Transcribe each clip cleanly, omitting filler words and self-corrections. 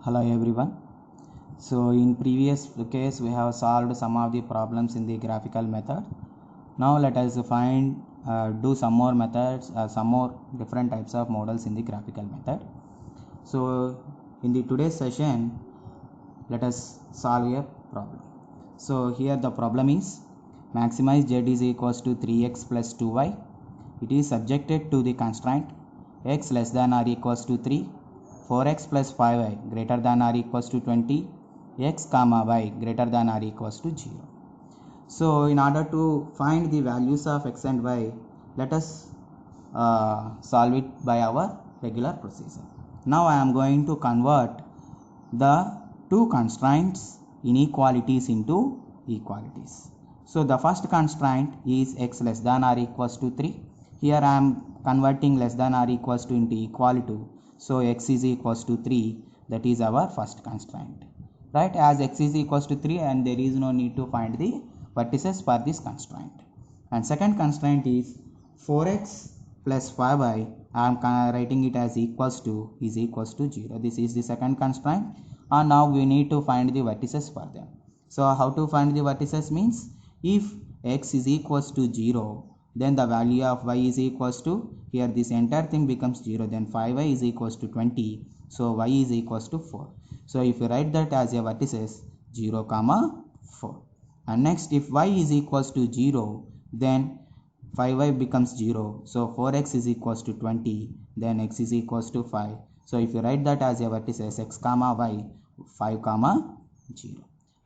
Hello everyone. So in previous case we have solved some of the problems in the graphical method. Now let us do some more methods, some more different types of models in the graphical method. So in the today's session let us solve a problem. So here the problem is maximize z is equals to 3x plus 2y. It is subjected to the constraint x less than or equals to 3, 4x plus 5y greater than or equals to 20, x comma y greater than or equals to 0. So in order to find the values of x and y, let us solve it by our regular procedure. Now I am going to convert the two constraints inequalities into equalities. So the first constraint is x less than or equals to 3. Here I am converting less than or equals to into equal to. So x is equals to 3. That is our first constraint. Right? As x is equals to 3 and there is no need to find the vertices for this constraint. And second constraint is 4x plus 5y. I am writing it as equals to 0. This is the second constraint. And now we need to find the vertices for them. So how to find the vertices means if x is equals to 0, then the value of y is equals to, here this entire thing becomes 0, then 5y is equals to 20, so y is equals to 4. So if you write that as a vertices 0 comma 4, and next if y is equals to 0, then 5y becomes 0, so 4x is equals to 20, then x is equals to 5. So if you write that as a vertices x comma y 5 comma 0.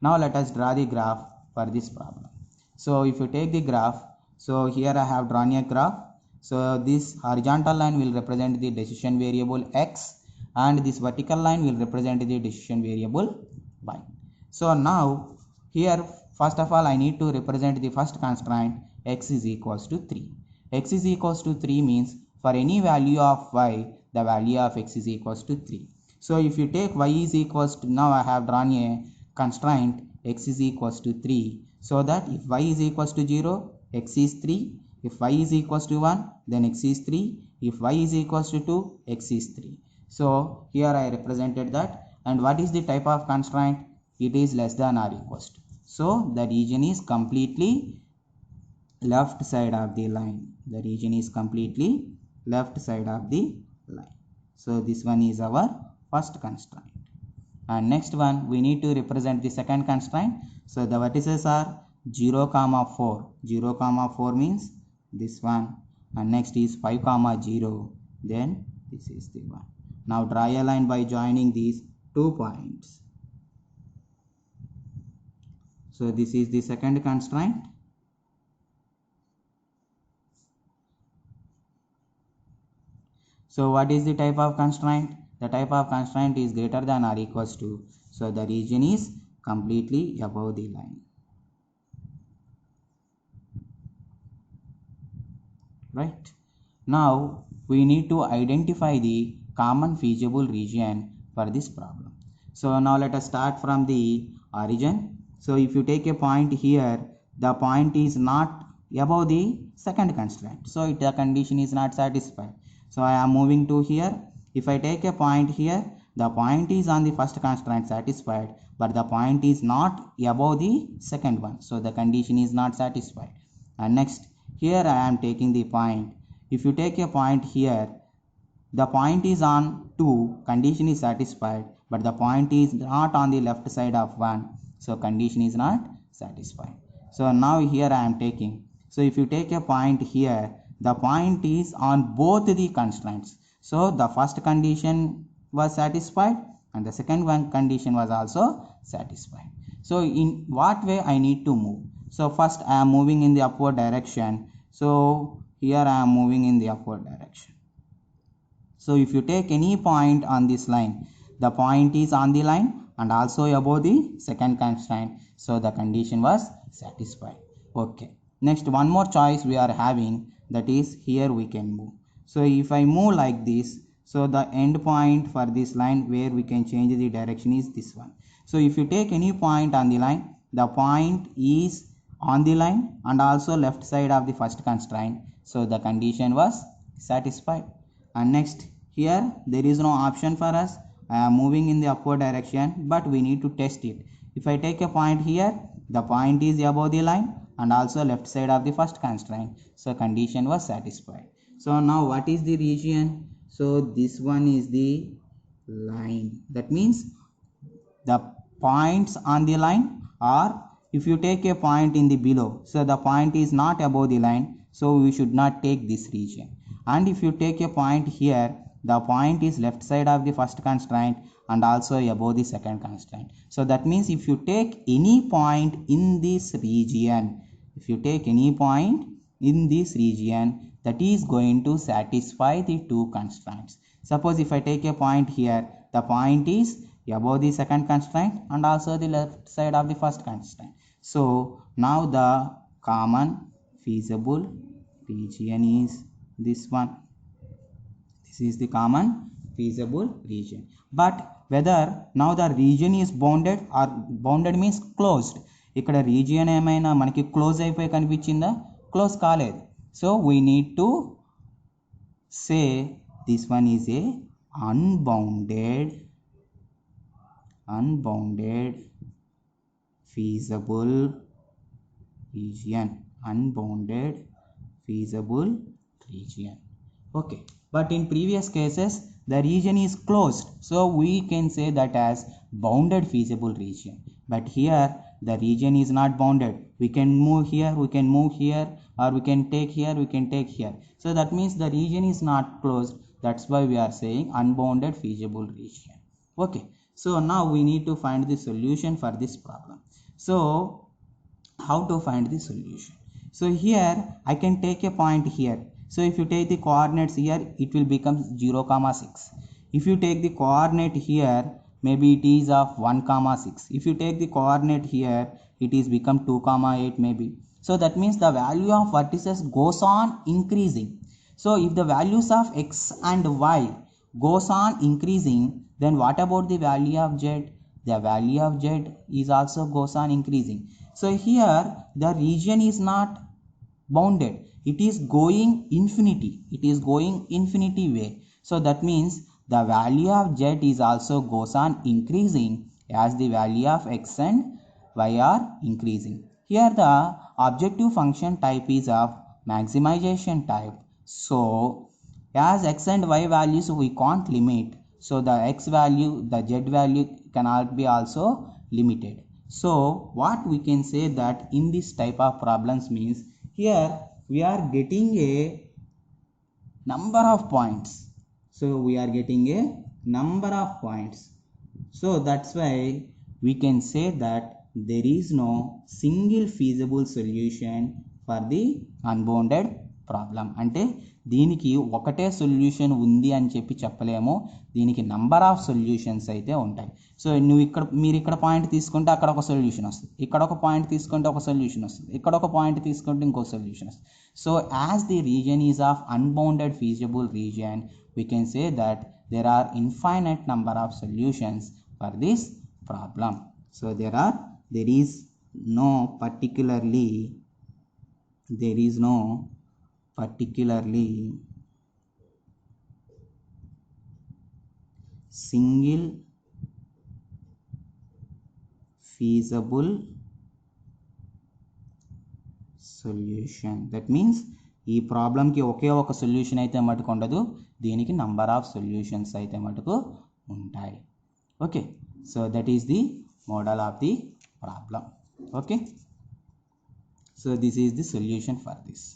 Now let us draw the graph for this problem. So if you take the graph, so here I have drawn a graph. So this horizontal line will represent the decision variable x and this vertical line will represent the decision variable y. So now here first of all I need to represent the first constraint x is equals to 3. X is equals to 3 means for any value of y, the value of x is equals to 3. So if you take y is equals to, now I have drawn a constraint x is equals to 3, so that if y is equals to 0, x is 3, if y is equals to 1, then x is 3, if y is equals to 2, x is 3. So here I represented that. And what is the type of constraint? It is less than or equals to. So the region is completely left side of the line. The region is completely left side of the line. So this one is our first constraint. And next one we need to represent the second constraint. So the vertices are 0 comma 4. 0 comma 4 means this one, and next is 5 comma 0, then this is the one. Now draw a line by joining these 2 points. So this is the second constraint. So what is the type of constraint? The type of constraint is greater than or equals to. So the region is completely above the line. Right? Now we need to identify the common feasible region for this problem. So now let us start from the origin. So if you take a point here, the point is not above the second constraint. So the condition is not satisfied. So I am moving to here. If I take a point here, the point is on the first constraint satisfied, but the point is not above the second one. So the condition is not satisfied. And next, here I am taking the point. If you take a point here, the point is on 2, condition is satisfied, but the point is not on the left side of 1, so condition is not satisfied. So now here I am taking. So if you take a point here, the point is on both the constraints. So the first condition was satisfied and the second one condition was also satisfied. So in what way I need to move? So first I am moving in the upward direction. So here I am moving in the upward direction. So if you take any point on this line, the point is on the line and also above the second constraint. So the condition was satisfied. Okay. Next, one more choice we are having, that is here we can move. So if I move like this, so the end point for this line where we can change the direction is this one. So if you take any point on the line, the point is on the line and also left side of the first constraint. So the condition was satisfied. And next, here there is no option for us. I am moving in the upward direction, but we need to test it. If I take a point here, the point is above the line and also left side of the first constraint. So condition was satisfied. So now what is the region? So this one is the line. That means the points on the line are, if you take a point in the below, so the point is not above the line, so we should not take this region. And if you take a point here, the point is left side of the first constraint and also above the second constraint. So that means if you take any point in this region, if you take any point in this region, that is going to satisfy the two constraints. Suppose if I take a point here, the point is above the second constraint and also the left side of the first constraint. So now the common feasible region is this one. This is the common feasible region. But whether now the region is bounded or bounded means closed. ఇక్కడ region ఏమైనా మనకి close అయిపోయి కనిపించిందా? Close కాలేదు. So we need to say this one is a unbounded feasible region. Unbounded feasible region. Okay, but in previous cases the region is closed, so we can say that as bounded feasible region. But here the region is not bounded. We can move here, we can move here, or we can take here, we can take here. So that means the region is not closed. That's why we are saying unbounded feasible region. Okay, so now we need to find the solution for this problem. So how to find the solution? So here I can take a point here. So if you take the coordinates here, it will become 0, 6. If you take the coordinate here, maybe it is of 1, 6. If you take the coordinate here, it is become 2, 8 maybe. So that means the value of vertices goes on increasing. So if the values of x and y goes on increasing, then what about the value of z? The value of z is also goes on increasing. So here the region is not bounded. It is going infinity. It is going infinity way. So that means the value of z is also goes on increasing as the value of x and y are increasing. Here the objective function type is of maximization type. So as x and y values we can't limit, so the x value, the z value cannot be also limited. So what we can say that in this type of problems means, here we are getting a number of points. So we are getting a number of points. So that's why we can say that there is no single feasible solution for the unbounded problem. అంటే దీనికి ఒకటే solution ఉంది అని చెప్పి చెప్పలేము. దీనికి number of solutions అయితే ఉంటాయి. సో మీరు ఇక్కడ పాయింట్ తీసుకుంటే అక్కడ ఒక సొల్యూషన్ వస్తుంది, ఇక్కడ ఒక పాయింట్ తీసుకుంటే ఒక సొల్యూషన్ వస్తుంది, ఇక్కడ ఒక పాయింట్ తీసుకుంటే ఇంకో సొల్యూషన్ వస్తుంది. So as the reason is of unbounded feasible reason, we can say that there are infinite number of solutions for this problem. So there is no particularly single feasible solution. That means ఈ ప్రాబ్లంకి ఒకే ఒక solution అయితే మటుకు ఉండదు, దీనికి number of solutions అయితే మటుకు ఉంటాయి. Okay, so that is the model of the problem. Okay, so this is the solution for this.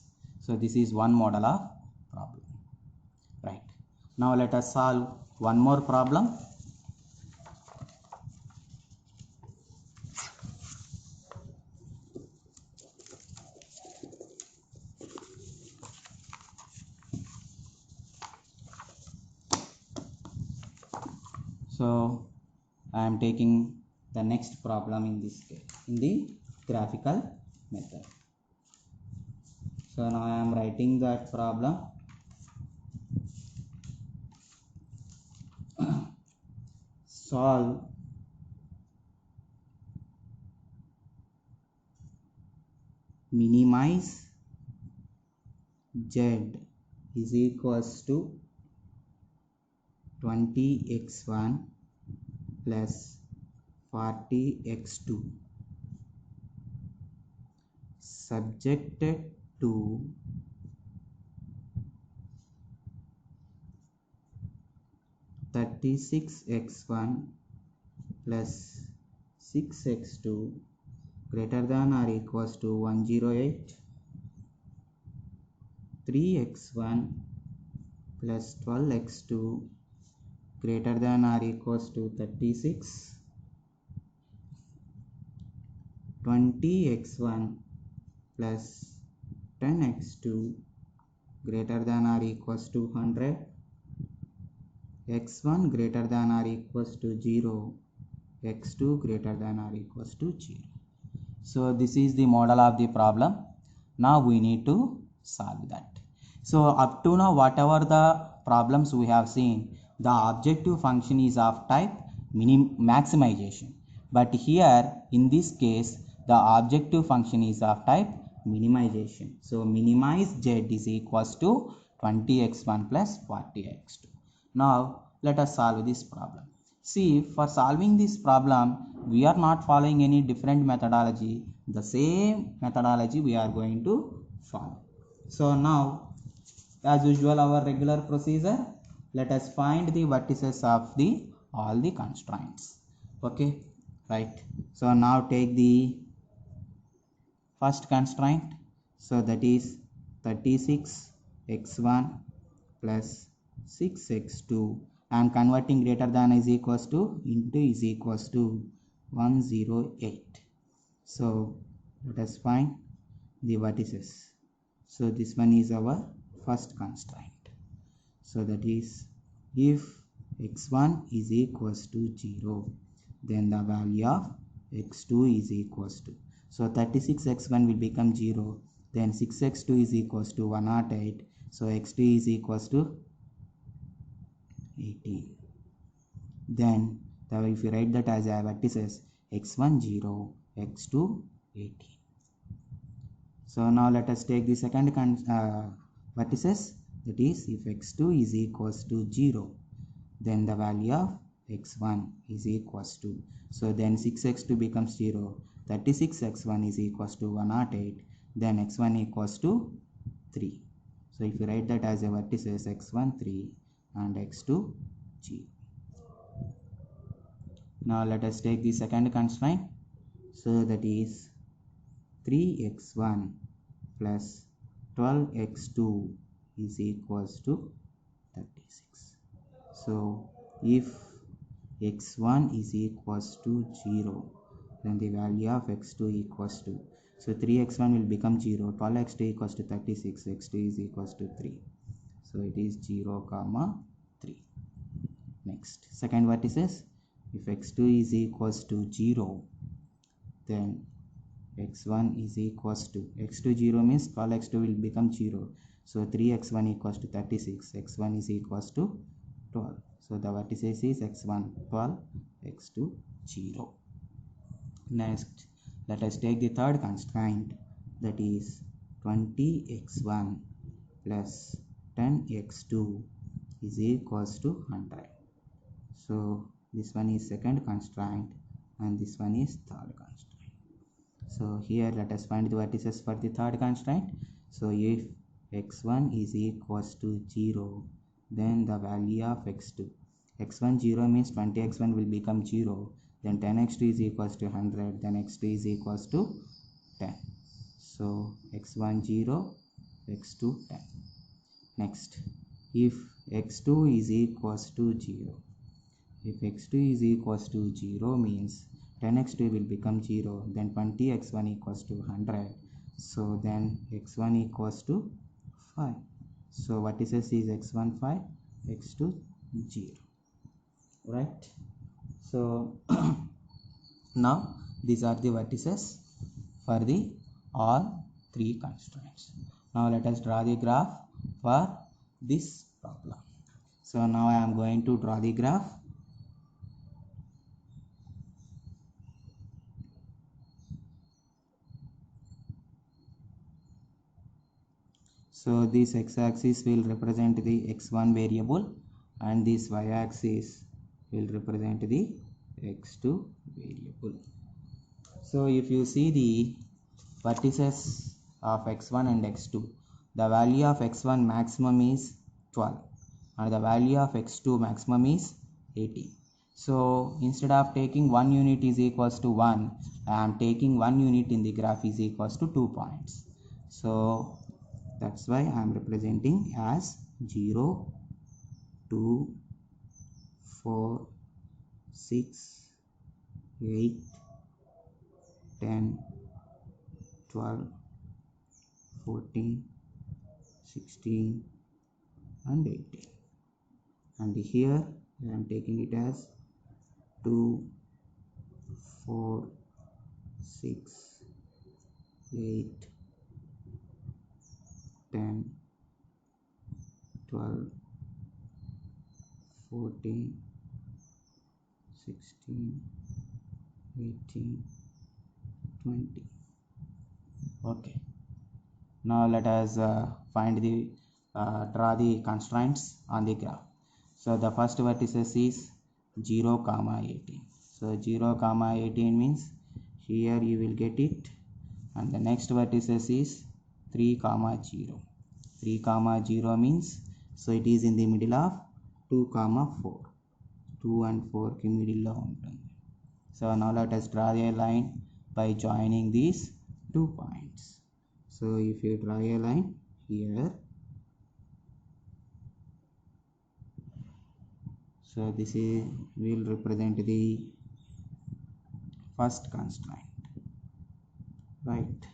So this is one model of problem. Right, now let us solve one more problem. So I am taking the next problem in this case, in the graphical method. So now I am writing that problem. Solve minimize z is equals to 20x1 plus 40x2 subjected to 36x1 plus 6x2 greater than or equals to 108, 3x1 plus 12x2 greater than or equals to 36, 20x1 plus 10x2 greater than or equals to 100, x1 greater than or equals to 0, x2 greater than or equals to 0. So this is the model of the problem. Now we need to solve that. So up to now, whatever the problems we have seen, the objective function is of type maximization, but here in this case the objective function is of type minimization. So minimize z is equals to 20x1 plus 40x2. Now let us solve this problem. See, for solving this problem we are not following any different methodology. The same methodology we are going to follow. So now, as usual, our regular procedure, let us find the vertices of the all the constraints. Okay, right. So now take the first constraint. So that is 36x1 plus 6x2. I am converting greater than is equals to into is equals to 108. So let us find the vertices. So this one is our first constraint. So that is, if x1 is equals to 0, then the value of x2 is equals to, so 36x1 will become 0, then 6x2 is equals to 108, so x2 is equals to 18. Then if you write that as a vertices, x1 0, x2 18. So now let us take the second vertices, that is, if x2 is equals to 0, then the value of x1 is equals to, so then 6x2 becomes 0, 36x1 is equals to 108, then x1 equals to 3. So if you write that as a vertices, x1 3 and x2 0. Now let us take the second constraint. So that is 3x1 plus 12x2 is equals to 36. So if x1 is equals to 0, then the value of x2 equals to, so 3x1 will become 0, 12x2 equals to 36, x2 is equals to 3. So it is 0 comma 3. Next, second vertices, if x2 is equals to 0, then x1 is equals to, x2 0 means 12x2 will become 0, so 3x1 equals to 36, x1 is equals to 12. So the vertices is x1 12, x2 0. Next, let us take the third constraint, that is 20x1 plus 10x2 is equals to 100. So this one is second constraint and this one is third constraint. So here let us find the vertices for the third constraint. So if x1 is equals to 0, then the value of x2, x1 0 means 20x1 will become 0, then 10x2 is equals to 100, then x2 is equals to 10. So x1 0, x2 10. Next, if x2 is equals to 0, if x2 is equals to 0 means 10x2 will become 0, then 20x1 equals to 100, so then x1 equals to 5. So what is this is x1 5, x2 0, right? So now these are the vertices for the all three constraints. Now let us draw the graph for this problem. So now I am going to draw the graph. So this x-axis will represent the x1 variable and this y-axis will represent the x2 variable. So if you see the vertices of x1 and x2, the value of x1 maximum is 12 and the value of x2 maximum is 18. So instead of taking 1 unit is equals to 1, I am taking 1 unit in the graph is equals to 2 points. So that's why I am representing as 0, 2, 4, 6, 8, 10, 12, 14, 16 and 18. And here I am taking it as 2, 4, 6, 8, 10, 12, 14, 16, 18, 20. Okay. Now let us draw the constraints on the graph. So the first vertices is 0, 18. So 0, 18 means here you will get it, and the next vertices is 3, 0. 3, 0 means so it is in the middle of 2, 4. 2 and 4 ki middle lo untundi. So now let us draw a line by joining these 2 points. So if you draw a line here, so this will represent the first constraint, right?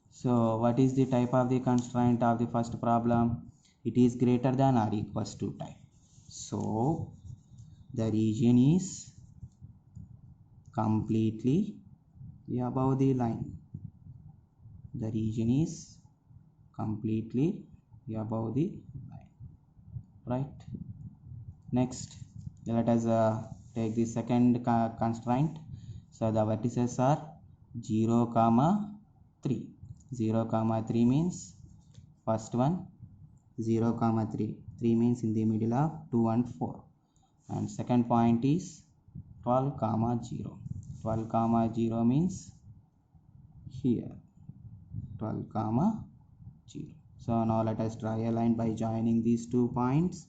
So what is the type of the constraint of the first problem? It is greater than or equals to type. So the region is completely above the line. The region is completely above the line, right? Next, let us take the second constraint. So the vertices are 0, 3. 0, 3 means first one 0, 3. 3 means in the middle of 2 and 4. And second point is 12, 0. 12, 0 means here 12, 0. So now let us draw a line by joining these 2 points.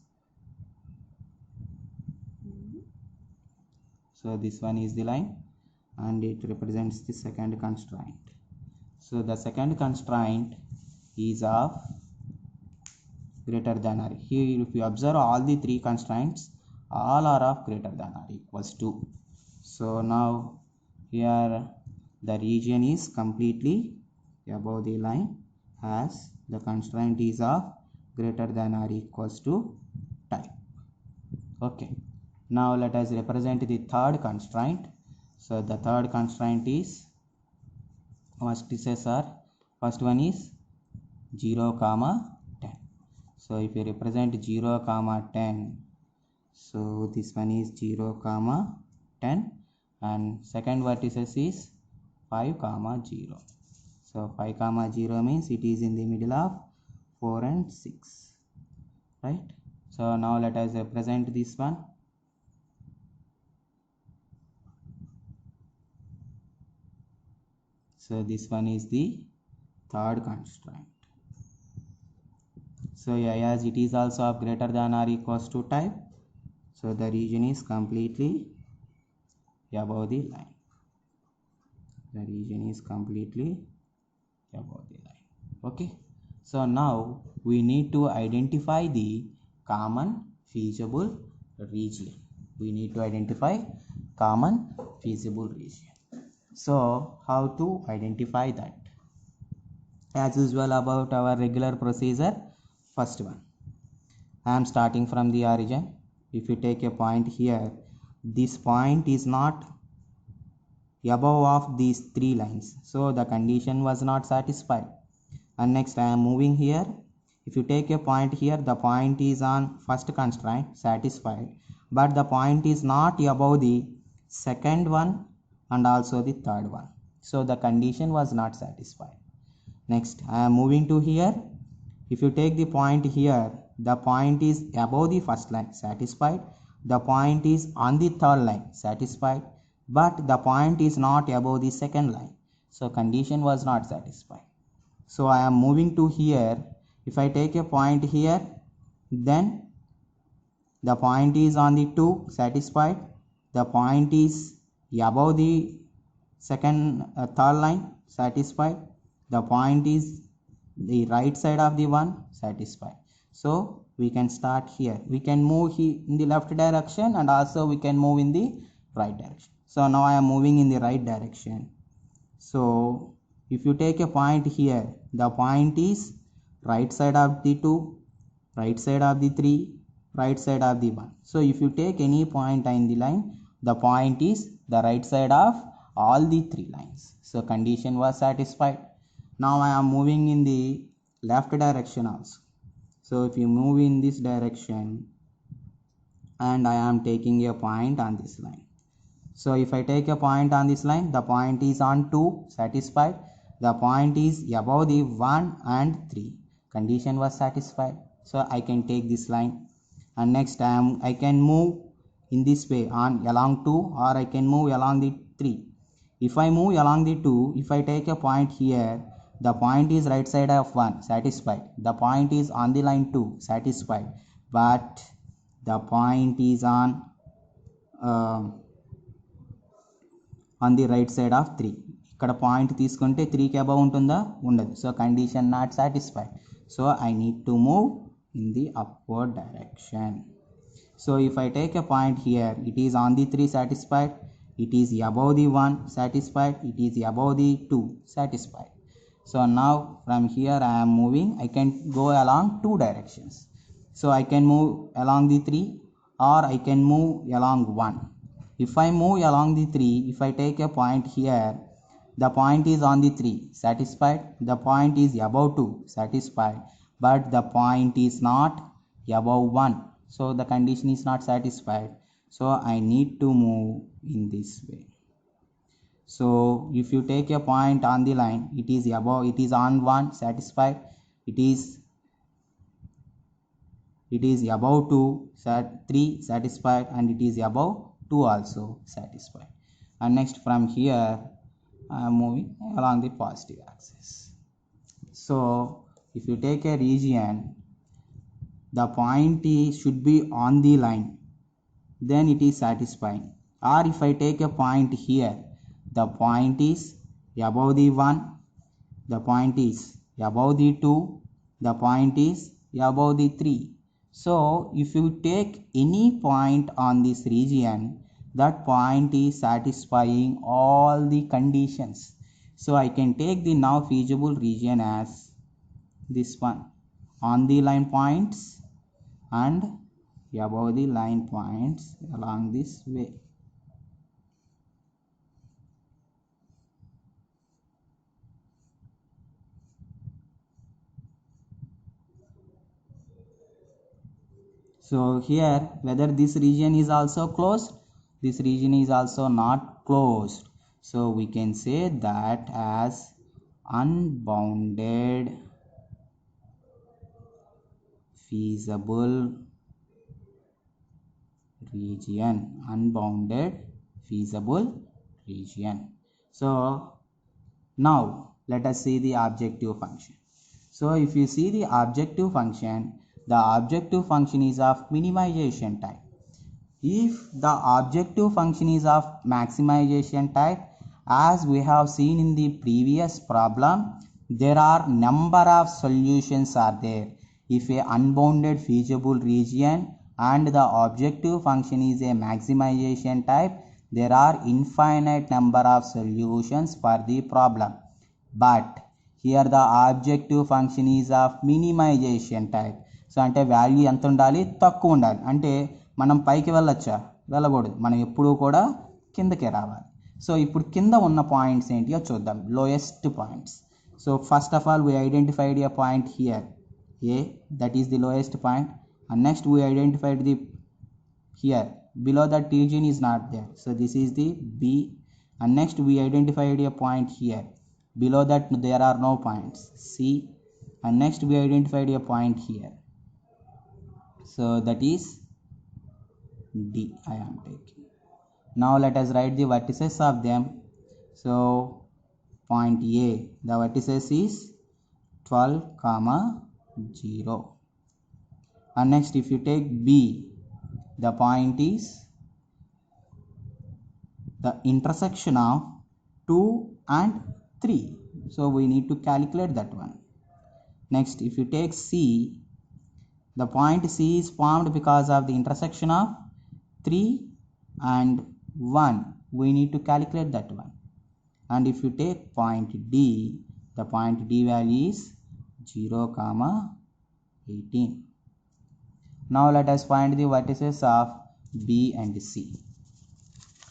So this one is the line and it represents the second constraint. So the second constraint is of greater than or. Here if you observe all the 3 constraints, all are of greater than or equals to. So now here the region is completely above the line as the constraint is of greater than or equals to type. Okay. Now let us represent the third constraint. So the third constraint is vertices are, first one is 0, 10. So if you represent 0, 10, so this one is 0, 10 and second vertices is 5, 0. So 5, 0 means it is in the middle of 4 and 6, right? So now let us represent this one. So this one is the third constraint. So yeah, as it is also of greater than or equals to type, so the region is completely above the line. The region is completely above the line. Okay. So now we need to identify the common feasible region. We need to identify common feasible region. So how to identify that? As usual about our regular procedure, first one, I am starting from the origin. If you take a point here, this point is not above of these 3 lines, so the condition was not satisfied. And next I am moving here. If you take a point here, the point is on first constraint satisfied, but the point is not above the second one and also the third one, so the condition was not satisfied. Next I am moving to here. If you take the point here, the point is above the first line satisfied, the point is on the third line, satisfied, but the point is not above the second line, so condition was not satisfied. So I am moving to here. If I take a point here, then the point is on the 2, satisfied, the point is above the third line, satisfied, the point is the right side of the 1, satisfied. So we can start here. We can move in the left direction, and also we can move in the right direction. So now I am moving in the right direction. So if you take a point here, the point is right side of the 2, right side of the 3, right side of the 1. So if you take any point in the line, the point is the right side of all the 3 lines. So condition was satisfied. Now I am moving in the left direction also. So if you move in this direction, and I am taking a point on this line. So if I take a point on this line, the point is on 2, satisfied, the point is above the 1 and 3, condition was satisfied. So I can take this line, and next I can move in this way on along 2, or I can move along the 3. If I move along the 2, if I take a point here, the point is right side of 1, satisfied, the point is on the line 2, satisfied, but the point is on the right side of 3. ఇక్కడ point తీసుకుంటే 3కి above ఉంటుందా, ఉండదు. So condition not satisfied. So I need to move in the upward direction. So if I take a point here, it is on the 3, satisfied, it is above the 1, satisfied, it is above the 2, satisfied. So now from here I am moving, I can go along 2 directions. So I can move along the 3, or I can move along 1. If I move along the 3, if I take a point here, the point is on the 3, satisfied, the point is above 2, satisfied, but the point is not above 1. So the condition is not satisfied. So I need to move in this way. So if you take a point on the line, it is above, it is on 1, satisfied, it is above 2, 3, satisfied, and it is above 2 also, satisfied. And next from here I am moving along the positive axis. So if you take a region, the point should be on the line, then it is satisfying. Or if I take a point here, the point is above the 1, the point is above the 2, the point is above the 3. So if you take any point on this region, that point is satisfying all the conditions. So I can take the now feasible region as this one, on the line points and above the line points along this way. So here, whether this region is also closed, this region is also not closed. So we can say that as unbounded feasible region, unbounded feasible region. So now let us see the objective function. So if you see the objective function, the objective function is of minimization type. If the objective function is of maximization type, as we have seen in the previous problem, there are number of solutions are there. If a unbounded feasible region and the objective function is a maximization type, there are infinite number of solutions for the problem. But here the objective function is of minimization type. So అంటే value ఎంత ఉండాలి, తక్కువ ఉండాలి. అంటే మనం పైకి వెళ్ళొచ్చా, వెళ్ళకూడదు, మనం ఎప్పుడూ కూడా కిందకే రావాలి. సో ఇప్పుడు కింద ఉన్న పాయింట్స్ ఏంటియో చూద్దాం, lowest points. So first of all we identified A point here A, that is the lowest point, and next we identified the here below that region is not there, so this is the B, and next we identified a point here, below that there are no points, C, and next we identified a point here, so that is D I am taking. Now let us write the vertices of them. So point A, the vertices is 12 comma 0. And next if you take B, the point is the intersection of 2 and 3. So we need to calculate that one. Next if you take C, the point C is formed because of the intersection of 3 and 1. We need to calculate that one. And if you take point D, the point D value is 0 comma 18. Now let us find the vertices of B and C.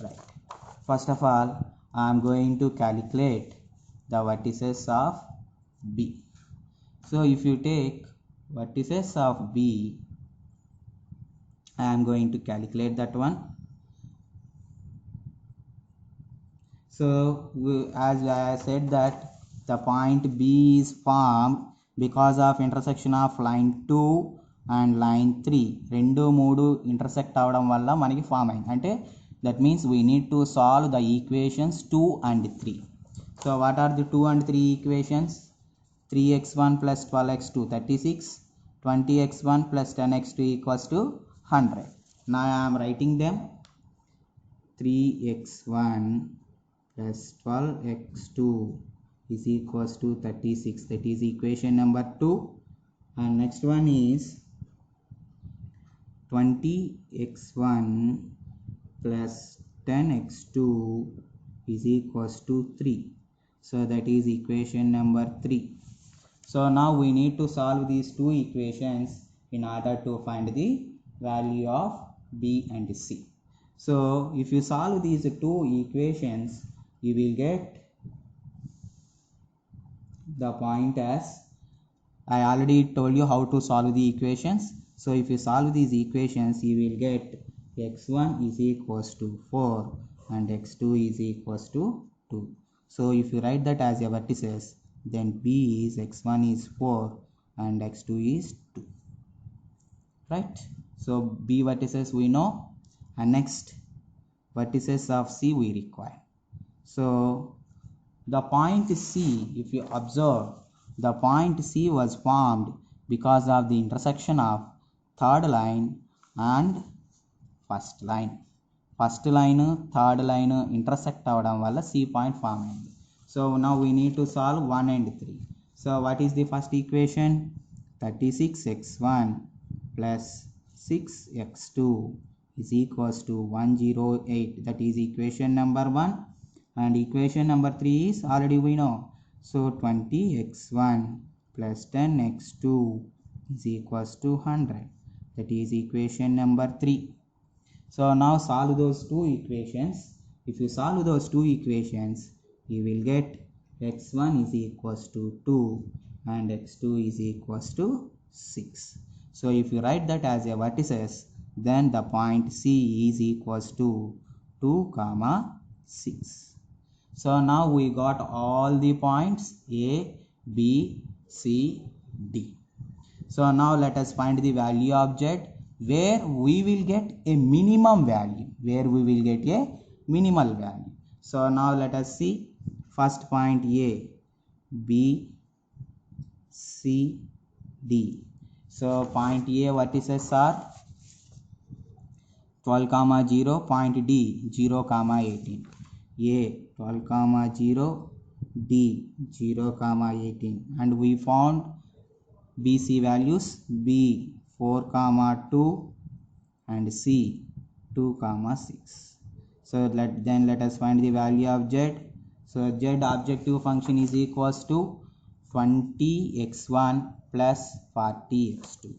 Right. First of all, I am going to calculate the vertices of B. So if you take vertices of B, I am going to calculate that one. So as I said that the point B is formed because of intersection of line 2 and line 3. రెండు మూడు intersect అవడం వల్ల మనకి form అయింది. అంటే that means we need to solve the equations 2 and 3. So what are the 2 and 3 equations? 3x1 plus 12x2 36, 20x1 plus 10x2 equals to 100. Now I am writing them. 3x1 plus 12x2 is equals to 36. That is equation number 2. And next one is 20x1 plus 10x2 is equals to 3. So that is equation number 3. So now we need to solve these two equations in order to find the value of B and C. So if you solve these two equations, you will get the point as I already told you how to solve the equations. So if you solve these equations, you will get x1 is equals to 4 and x2 is equals to 2. So if you write that as a vertices, then B is x1 is 4 and x2 is 2. Right? So B vertices we know, and next vertices of C we require. So the point C, if you observe, the point C was formed because of the intersection of third line and first line. First line, third line intersect avadam valla C point form ayindi. So now we need to solve 1 and 3. So what is the first equation? 36x1 plus 6x2 is equals to 108. That is equation number 1. And equation number 3 is already we know. So 20x1 plus 10x2 is equals to 100. That is equation number 3. So now solve those two equations. If you solve those two equations, you will get x1 is equals to 2 and x2 is equals to 6. So if you write that as a vertices, then the point C is equals to 2 comma 6. So now we got all the points A, B, C, D. So now let us find the value of Z where we will get a minimum value, minimal value. So now let us see first point A, B, C, D. So point A vertices are 12 comma 0, point D 0 comma 18. A 12 comma 0, D 0 comma 18, and we found BC values. B 4 comma 2 and C 2 comma 6. So let us find the value of Z. So Z objective function is equals to 20x1 plus 40x2.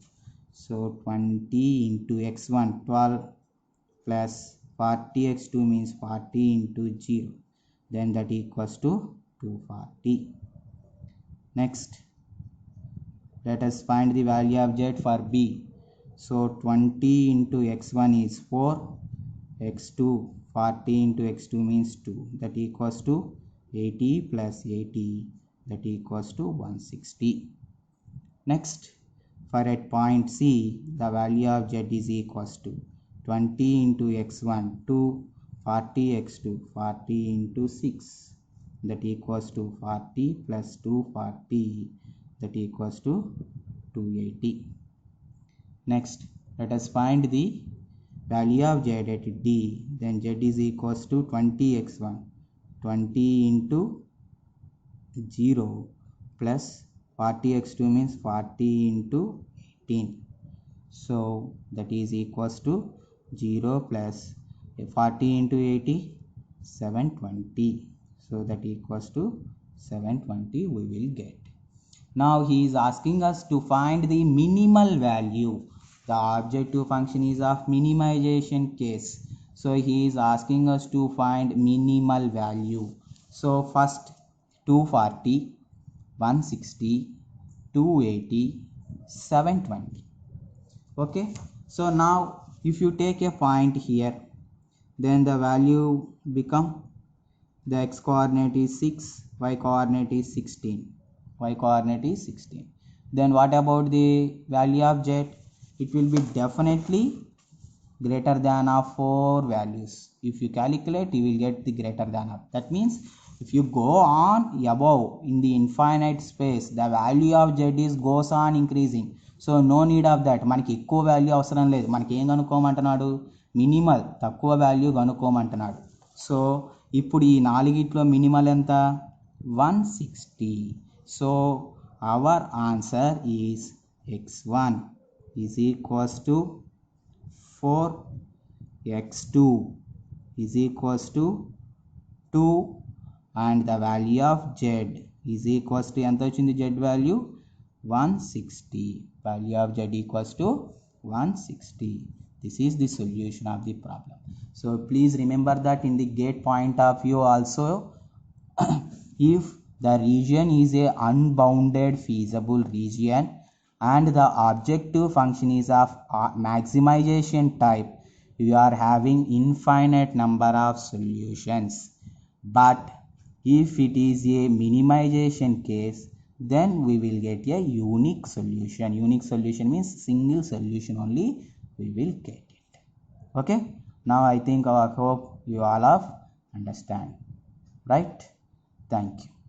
So 20 into x1 12 plus 40x2 means 40 into 0, then that equals to 240. Next let us find the value of Z for B. So 20 into x1 is 4, x2 40 into x2 means 2, that equals to 80 plus 80, that equals to 160. Next, for at point C, the value of Z is equals to 20 into x1 2, 40 x2 40 into 6 that equals to 40 plus 240 that equals to 280. Next, let us find the value of z at d. Then z is equals to 20x1 20 into 0 plus 40x2 means 40 into 18. So that is equals to 0 plus 40 into 80 720. So that equals to 720 we will get. Now he is asking us to find the minimal value. The objective function is of minimization case. So he is asking us to find minimal value. So first 240, 160, 280, 720. Okay. So now if you take a point here, then the value become the x coordinate is 6, y coordinate is 16. Y coordinate is 16. Then what about the value of z? It will be definitely greater than of 4 values. If you calculate, you will get the greater than of. That means if you go on above in the infinite space, the value of z is goes on increasing. So no need of that. మనకి ఎక్కువ value అవసరం లేదు. మనకి ఏం కనుక్కోమంటున్నాడు? Minimal తక్కువ value కనుక్కోమంటున్నాడు. So ఇప్పుడు ఈ నాలుగిట్లో minimal ఎంత? 160. So our answer is x1 is equals to 4, x2 is equals to 2 and the value of z is equals to ఎంత వచ్చింది z value? 160. Value of z equals to 160. This is the solution of the problem. So please remember that in the gate point of view also if the region is a unbounded feasible region and the objective function is of maximization type, you are having infinite number of solutions. But if it is a minimization case, then we will get a unique solution. Unique solution means single solution only we will get it. Okay, now I think I hope you all have understand, right? Thank you.